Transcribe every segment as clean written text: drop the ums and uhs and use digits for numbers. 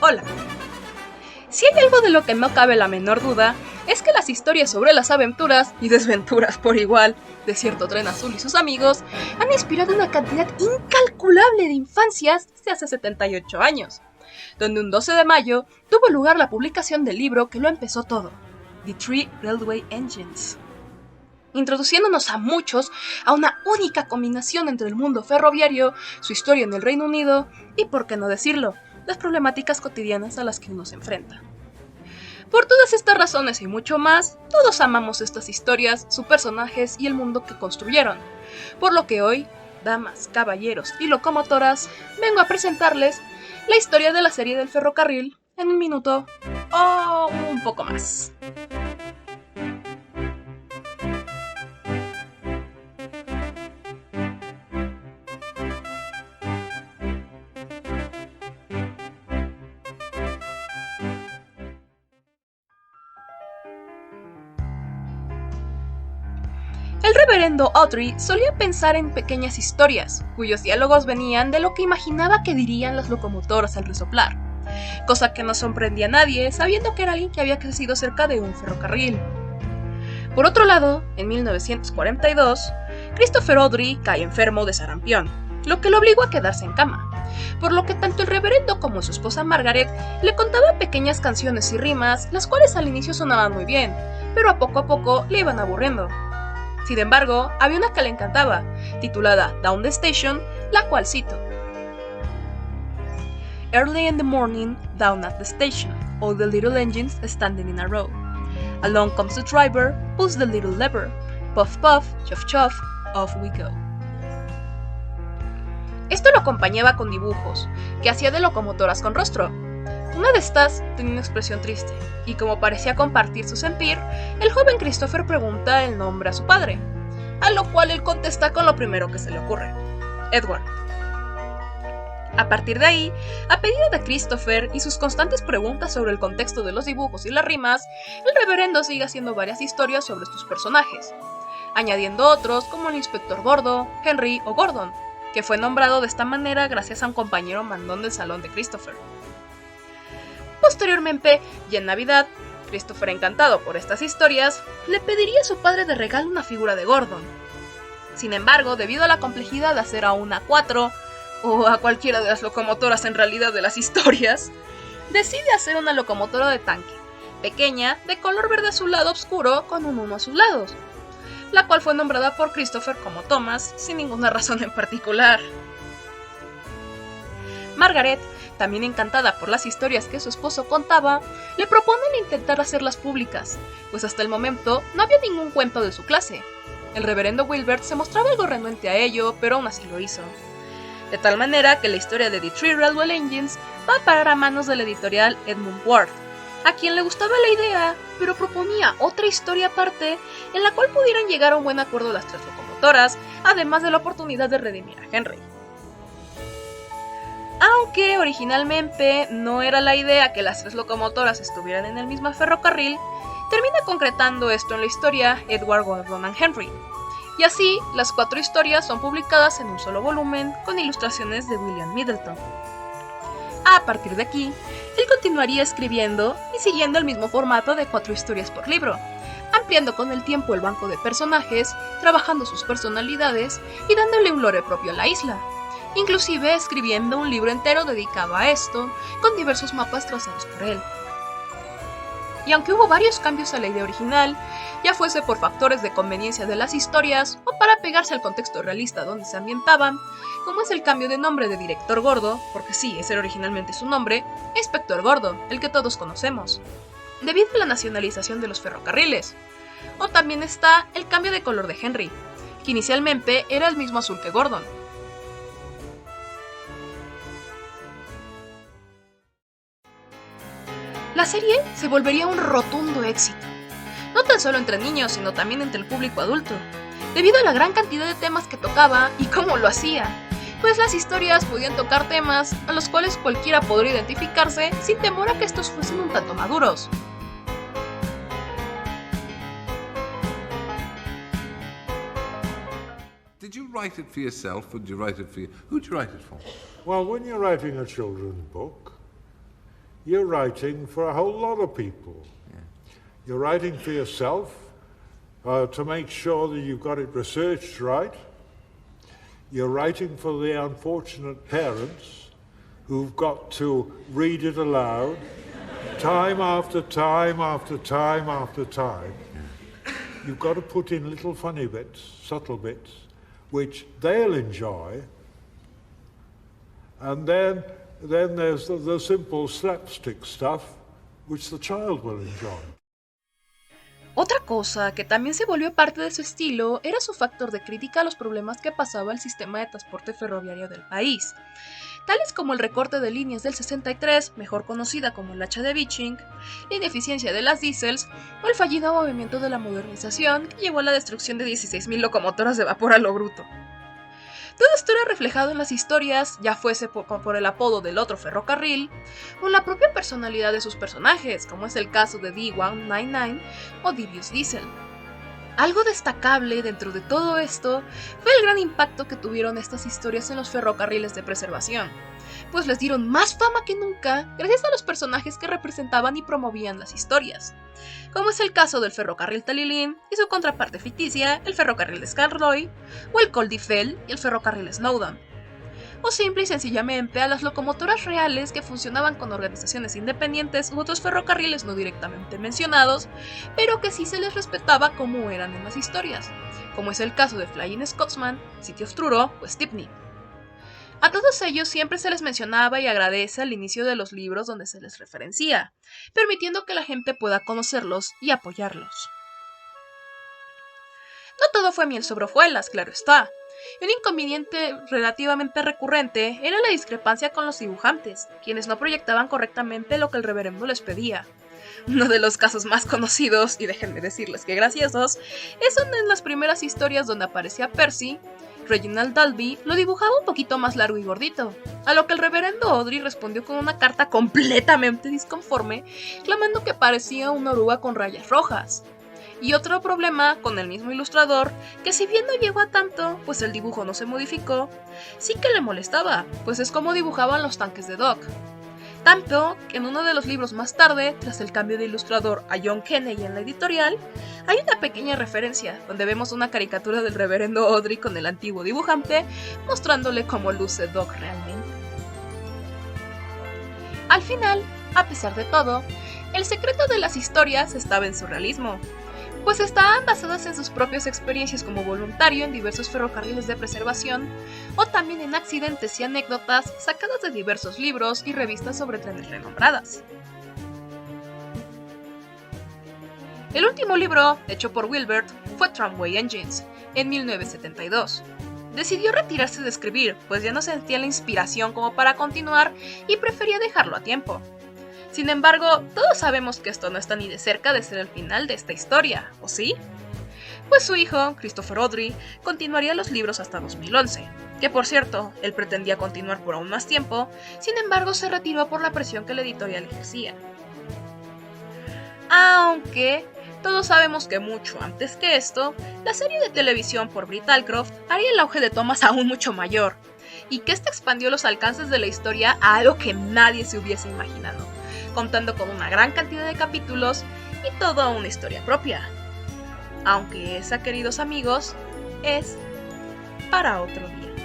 Hola. Si hay algo de lo que no cabe la menor duda, es que las historias sobre las aventuras y desventuras por igual de cierto tren azul y sus amigos han inspirado una cantidad incalculable de infancias desde hace 78 años, donde un 12 de mayo tuvo lugar la publicación del libro que lo empezó todo, The Three Railway Engines, introduciéndonos a muchos a una única combinación entre el mundo ferroviario, su historia en el Reino Unido y, por qué no decirlo, las problemáticas cotidianas a las que uno se enfrenta. Por todas estas razones y mucho más, todos amamos estas historias, sus personajes y el mundo que construyeron, por lo que hoy, damas, caballeros y locomotoras, vengo a presentarles la historia de la serie del ferrocarril en un minuto o un poco más. El reverendo Audrey solía pensar en pequeñas historias, cuyos diálogos venían de lo que imaginaba que dirían las locomotoras al resoplar, cosa que no sorprendía a nadie sabiendo que era alguien que había crecido cerca de un ferrocarril. Por otro lado, en 1942, Christopher Audrey cae enfermo de sarampión, lo que lo obligó a quedarse en cama, por lo que tanto el reverendo como su esposa Margaret le contaban pequeñas canciones y rimas, las cuales al inicio sonaban muy bien, pero a poco le iban aburriendo. Sin embargo, había una que le encantaba, titulada Down the Station, la cual cito: Early in the morning, down at the station, all the little engines standing in a row. Along comes the driver, pulls the little lever, puff puff, chuff chuff, off we go. Esto lo acompañaba con dibujos, que hacía de locomotoras con rostro. Una de estas tenía una expresión triste, y como parecía compartir su sentir, el joven Christopher pregunta el nombre a su padre, a lo cual él contesta con lo primero que se le ocurre: Edward. A partir de ahí, a pedido de Christopher y sus constantes preguntas sobre el contexto de los dibujos y las rimas, el reverendo sigue haciendo varias historias sobre estos personajes, añadiendo otros como el inspector Gordo, Henry o Gordon, que fue nombrado de esta manera gracias a un compañero mandón del salón de Christopher. Posteriormente, y en Navidad, Christopher, encantado por estas historias, le pediría a su padre de regalo una figura de Gordon. Sin embargo, debido a la complejidad de hacer a una A4, o a cualquiera de las locomotoras en realidad de las historias, decide hacer una locomotora de tanque, pequeña, de color verde azulado oscuro con un 1 a sus lados, la cual fue nombrada por Christopher como Thomas, sin ninguna razón en particular. Margaret, también encantada por las historias que su esposo contaba, le proponen intentar hacerlas públicas, pues hasta el momento no había ningún cuento de su clase. El reverendo Wilbert se mostraba algo renuente a ello, pero aún así lo hizo. De tal manera que la historia de The Three Railway Engines va a parar a manos de la editorial Edmund Ward, a quien le gustaba la idea, pero proponía otra historia aparte en la cual pudieran llegar a un buen acuerdo las tres locomotoras, además de la oportunidad de redimir a Henry. Aunque originalmente no era la idea que las tres locomotoras estuvieran en el mismo ferrocarril, termina concretando esto en la historia Edward, Gordon and Henry. Y así, las 4 historias son publicadas en un solo volumen con ilustraciones de William Middleton. A partir de aquí, él continuaría escribiendo y siguiendo el mismo formato de 4 historias por libro, ampliando con el tiempo el banco de personajes, trabajando sus personalidades y dándole un lore propio a la isla, inclusive escribiendo un libro entero dedicado a esto, con diversos mapas trazados por él. Y aunque hubo varios cambios a la idea original, ya fuese por factores de conveniencia de las historias o para pegarse al contexto realista donde se ambientaban, como es el cambio de nombre de Director Gordo, porque sí, ese era originalmente su nombre, a Inspector Gordo, el que todos conocemos, debido a la nacionalización de los ferrocarriles. O también está el cambio de color de Henry, que inicialmente era el mismo azul que Gordon. La serie se volvería un rotundo éxito, no tan solo entre niños, sino también entre el público adulto, debido a la gran cantidad de temas que tocaba y cómo lo hacía, pues las historias podían tocar temas a los cuales cualquiera podría identificarse sin temor a que estos fuesen un tanto maduros. Did you write it for yourself, or did you write it for you? Who'd you write it for? Well, when you're writing a children's book, you're writing for a whole lot of people. You're writing for yourself to make sure that you've got it researched right. You're writing for the unfortunate parents who've got to read it aloud time after time after time after time. You've got to put in little funny bits, subtle bits, which they'll enjoy. And then there's the simple slapstick stuff, which the child will enjoy. Otra cosa que también se volvió parte de su estilo era su factor de crítica a los problemas que pasaba el sistema de transporte ferroviario del país, tales como el recorte de líneas del 63, mejor conocida como el hacha de Beeching, la ineficiencia de las diésels o el fallido movimiento de la modernización que llevó a la destrucción de 16.000 locomotoras de vapor a lo bruto. Todo esto era reflejado en las historias, ya fuese por el apodo del otro ferrocarril, o en la propia personalidad de sus personajes, como es el caso de D199 o Divius Diesel. Algo destacable dentro de todo esto fue el gran impacto que tuvieron estas historias en los ferrocarriles de preservación, pues les dieron más fama que nunca gracias a los personajes que representaban y promovían las historias, como es el caso del ferrocarril Talilin y su contraparte ficticia, el ferrocarril de Skarloy, o el Col d'Ifel y el ferrocarril Snowdon, o simple y sencillamente a las locomotoras reales que funcionaban con organizaciones independientes u otros ferrocarriles no directamente mencionados, pero que sí se les respetaba como eran en las historias, como es el caso de Flying Scotsman, City of Truro o Stepney. A todos ellos siempre se les mencionaba y agradece al inicio de los libros donde se les referencia, permitiendo que la gente pueda conocerlos y apoyarlos. No todo fue miel sobre hojuelas, claro está. Un inconveniente relativamente recurrente era la discrepancia con los dibujantes, quienes no proyectaban correctamente lo que el reverendo les pedía. Uno de los casos más conocidos, y déjenme decirles que graciosos, es una de las primeras historias donde aparecía Percy. Reginald Dalby lo dibujaba un poquito más largo y gordito, a lo que el reverendo Audrey respondió con una carta completamente disconforme, clamando que parecía una oruga con rayas rojas. Y otro problema con el mismo ilustrador, que si bien no llegó a tanto, pues el dibujo no se modificó, sí que le molestaba, pues es como dibujaban los tanques de Doc. Tanto que en uno de los libros más tarde, tras el cambio de ilustrador a John Kennedy en la editorial, hay una pequeña referencia donde vemos una caricatura del reverendo Audrey con el antiguo dibujante, mostrándole cómo luce Doc realmente. Al final, a pesar de todo, el secreto de las historias estaba en su realismo, pues estaban basadas en sus propias experiencias como voluntario en diversos ferrocarriles de preservación, o también en accidentes y anécdotas sacadas de diversos libros y revistas sobre trenes renombradas. El último libro, hecho por Wilbert, fue Tramway Engines, en 1972. Decidió retirarse de escribir, pues ya no sentía la inspiración como para continuar y prefería dejarlo a tiempo. Sin embargo, todos sabemos que esto no está ni de cerca de ser el final de esta historia, ¿o sí? Pues su hijo, Christopher Audrey, continuaría los libros hasta 2011, que por cierto, él pretendía continuar por aún más tiempo, sin embargo se retiró por la presión que la editorial ejercía. Aunque todos sabemos que mucho antes que esto, la serie de televisión por Britt Allcroft haría el auge de Thomas aún mucho mayor, y que esta expandió los alcances de la historia a algo que nadie se hubiese imaginado, contando con una gran cantidad de capítulos y toda una historia propia. Aunque esa, queridos amigos, es para otro día.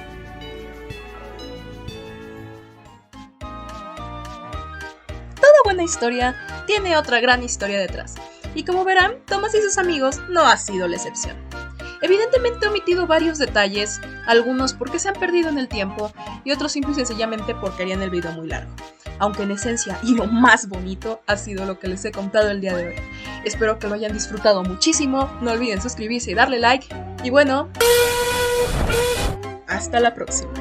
Toda buena historia tiene otra gran historia detrás, y como verán, Thomas y sus amigos no ha sido la excepción. Evidentemente he omitido varios detalles, algunos porque se han perdido en el tiempo y otros simple y sencillamente porque harían el video muy largo. Aunque en esencia y lo más bonito ha sido lo que les he contado el día de hoy. Espero que lo hayan disfrutado muchísimo, no olviden suscribirse y darle like, y bueno, hasta la próxima.